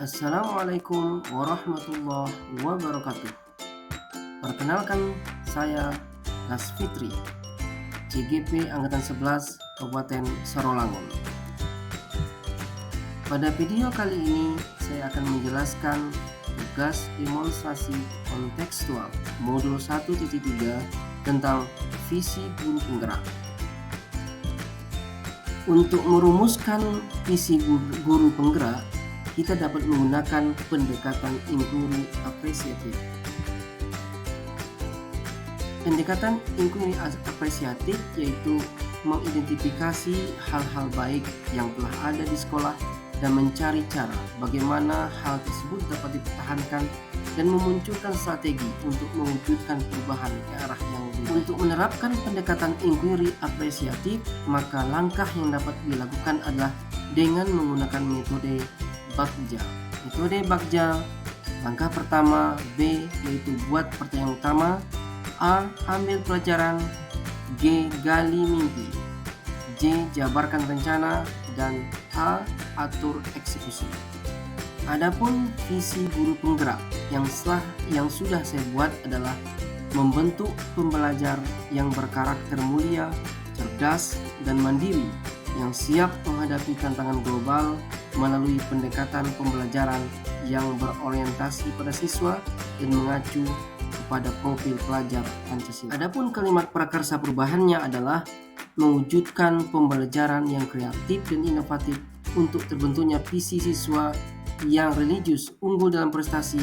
Assalamualaikum warahmatullahi wabarakatuh. Perkenalkan, saya Las Fitri, CGP Angkatan 11 Kabupaten Sarolangun. Pada video kali ini, saya akan menjelaskan tugas demonstrasi kontekstual modul 1.3 tentang visi guru penggerak. Untuk merumuskan visi guru penggerak, kita dapat menggunakan pendekatan inquiry apresiatif. Pendekatan inquiry apresiatif yaitu mengidentifikasi hal-hal baik yang telah ada di sekolah dan mencari cara bagaimana hal tersebut dapat dipertahankan dan memunculkan strategi untuk mewujudkan perubahan ke arah yang lebih baik. Untuk menerapkan pendekatan inquiry apresiatif, maka langkah yang dapat dilakukan adalah dengan menggunakan metode Bagja. Metode Bagja, langkah pertama B yaitu buat pertanyaan utama, A ambil pelajaran, G gali mimpi, J jabarkan rencana, dan H atur eksekusi. Adapun visi guru penggerak yang sudah saya buat adalah membentuk pembelajar yang berkarakter mulia, cerdas, dan mandiri yang siap menghadapi tantangan global melalui pendekatan pembelajaran yang berorientasi pada siswa dan mengacu kepada profil pelajar Pancasila. Adapun kalimat prakarsa perubahannya adalah mewujudkan pembelajaran yang kreatif dan inovatif untuk terbentuknya visi siswa yang religius, unggul dalam prestasi,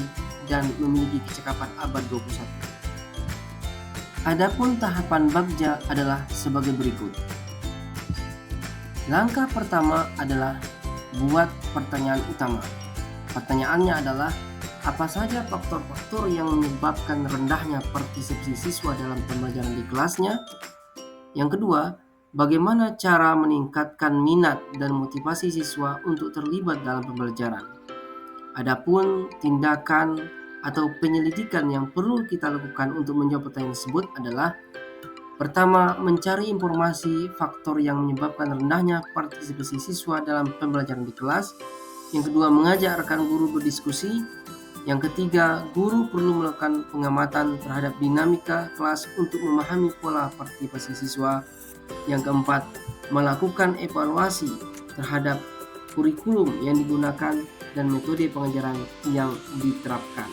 dan memiliki kecakapan abad 21. Adapun tahapan Bagja adalah sebagai berikut. Langkah pertama adalah buat pertanyaan utama. Pertanyaannya adalah apa saja faktor-faktor yang menyebabkan rendahnya partisipasi siswa dalam pembelajaran di kelasnya? Yang kedua, bagaimana cara meningkatkan minat dan motivasi siswa untuk terlibat dalam pembelajaran? Adapun tindakan atau penyelidikan yang perlu kita lakukan untuk menjawab pertanyaan tersebut adalah pertama, mencari informasi faktor yang menyebabkan rendahnya partisipasi siswa dalam pembelajaran di kelas. Yang kedua, mengajak rekan guru berdiskusi. Yang ketiga, guru perlu melakukan pengamatan terhadap dinamika kelas untuk memahami pola partisipasi siswa. Yang keempat, melakukan evaluasi terhadap kurikulum yang digunakan dan metode pengajaran yang diterapkan.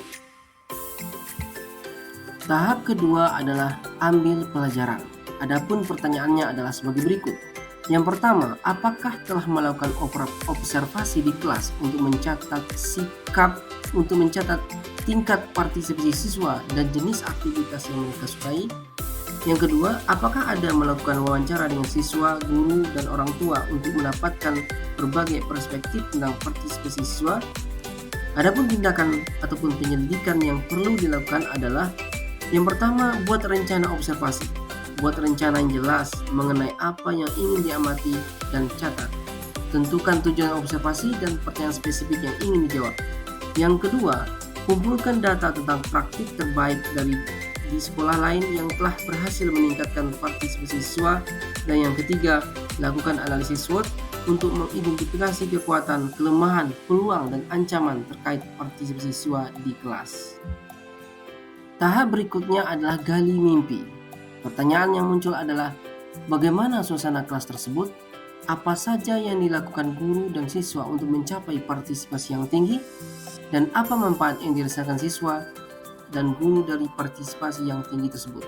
Tahap kedua adalah ambil pelajaran. Adapun pertanyaannya adalah sebagai berikut. Yang pertama, apakah telah melakukan observasi di kelas untuk mencatat tingkat partisipasi siswa dan jenis aktivitas yang mereka sukai? Yang kedua, apakah ada melakukan wawancara dengan siswa, guru, dan orang tua untuk mendapatkan berbagai perspektif tentang partisipasi siswa? Adapun tindakan ataupun penyelidikan yang perlu dilakukan adalah yang pertama, buat rencana observasi. Buat rencana yang jelas mengenai apa yang ingin diamati dan catat. Tentukan tujuan observasi dan pertanyaan spesifik yang ingin dijawab. Yang kedua, kumpulkan data tentang praktik terbaik di sekolah lain yang telah berhasil meningkatkan partisipasi siswa. Dan yang ketiga, lakukan analisis SWOT untuk mengidentifikasi kekuatan, kelemahan, peluang, dan ancaman terkait partisipasi siswa di kelas. Tahap berikutnya adalah gali mimpi. Pertanyaan yang muncul adalah bagaimana suasana kelas tersebut? Apa saja yang dilakukan guru dan siswa untuk mencapai partisipasi yang tinggi? Dan apa manfaat yang dirasakan siswa dan guru dari partisipasi yang tinggi tersebut?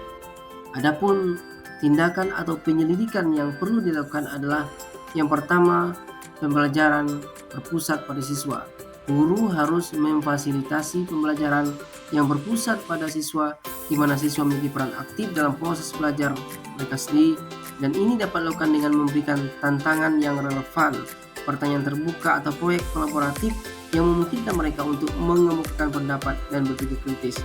Adapun tindakan atau penyelidikan yang perlu dilakukan adalah yang pertama, pembelajaran berpusat pada siswa. Guru harus memfasilitasi pembelajaran yang berpusat pada siswa, di mana siswa memiliki peran aktif dalam proses belajar mereka sendiri, dan ini dapat dilakukan dengan memberikan tantangan yang relevan, pertanyaan terbuka atau proyek kolaboratif yang memungkinkan mereka untuk mengemukakan pendapat dan berpikir kritis.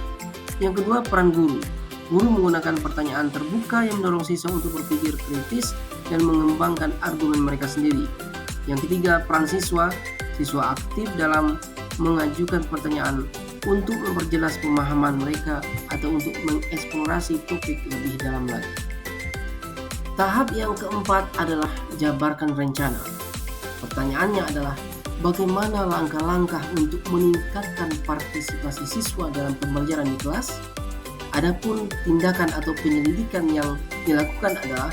Yang kedua, peran guru. Guru menggunakan pertanyaan terbuka yang mendorong siswa untuk berpikir kritis dan mengembangkan argumen mereka sendiri. Yang ketiga, peran siswa. Siswa aktif dalam mengajukan pertanyaan untuk memperjelas pemahaman mereka atau untuk mengeksplorasi topik lebih dalam lagi. Tahap yang keempat adalah jabarkan rencana. Pertanyaannya adalah bagaimana langkah-langkah untuk meningkatkan partisipasi siswa dalam pembelajaran di kelas? Adapun tindakan atau penyelidikan yang dilakukan adalah: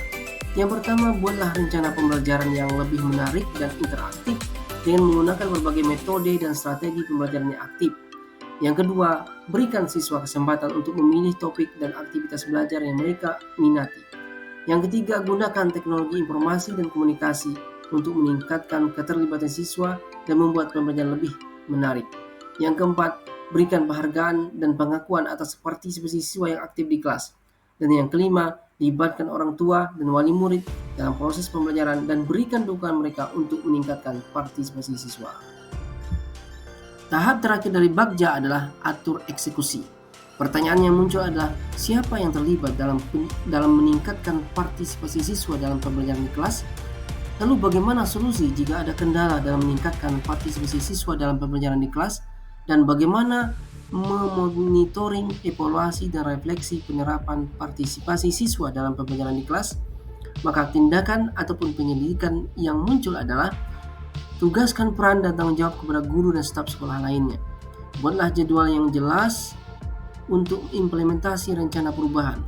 yang pertama, buatlah rencana pembelajaran yang lebih menarik dan interaktif dengan menggunakan berbagai metode dan strategi pembelajaran yang aktif. Yang kedua, berikan siswa kesempatan untuk memilih topik dan aktivitas belajar yang mereka minati. Yang ketiga, gunakan teknologi informasi dan komunikasi untuk meningkatkan keterlibatan siswa dan membuat pembelajaran lebih menarik. Yang keempat, berikan penghargaan dan pengakuan atas partisipasi siswa yang aktif di kelas. Dan yang kelima, libatkan orang tua dan wali murid dalam proses pembelajaran dan berikan dukungan mereka untuk meningkatkan partisipasi siswa. Tahap terakhir dari Bagja adalah atur eksekusi. Pertanyaan yang muncul adalah, siapa yang terlibat dalam meningkatkan partisipasi siswa dalam pembelajaran di kelas? Lalu bagaimana solusi jika ada kendala dalam meningkatkan partisipasi siswa dalam pembelajaran di kelas? Dan bagaimana memonitoring, evaluasi, dan refleksi penerapan partisipasi siswa dalam pembelajaran di kelas? Maka tindakan ataupun penyelidikan yang muncul adalah: tugaskan peran dan tanggung jawab kepada guru dan staf sekolah lainnya. Buatlah jadwal yang jelas untuk implementasi rencana perubahan.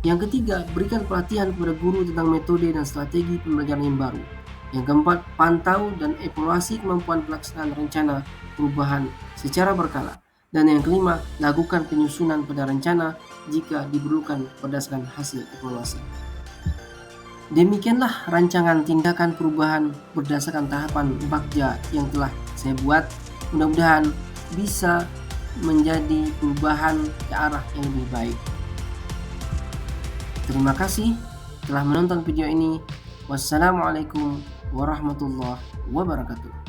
Yang ketiga, berikan pelatihan kepada guru tentang metode dan strategi pembelajaran yang baru. Yang keempat, pantau dan evaluasi kemampuan pelaksanaan rencana perubahan secara berkala. Dan yang kelima, lakukan penyusunan pada rencana jika diperlukan berdasarkan hasil evaluasi. Demikianlah rancangan tindakan perubahan berdasarkan tahapan Bagja yang telah saya buat. Mudah-mudahan bisa menjadi perubahan ke arah yang lebih baik. Terima kasih telah menonton video ini. Wassalamualaikum warahmatullahi wabarakatuh.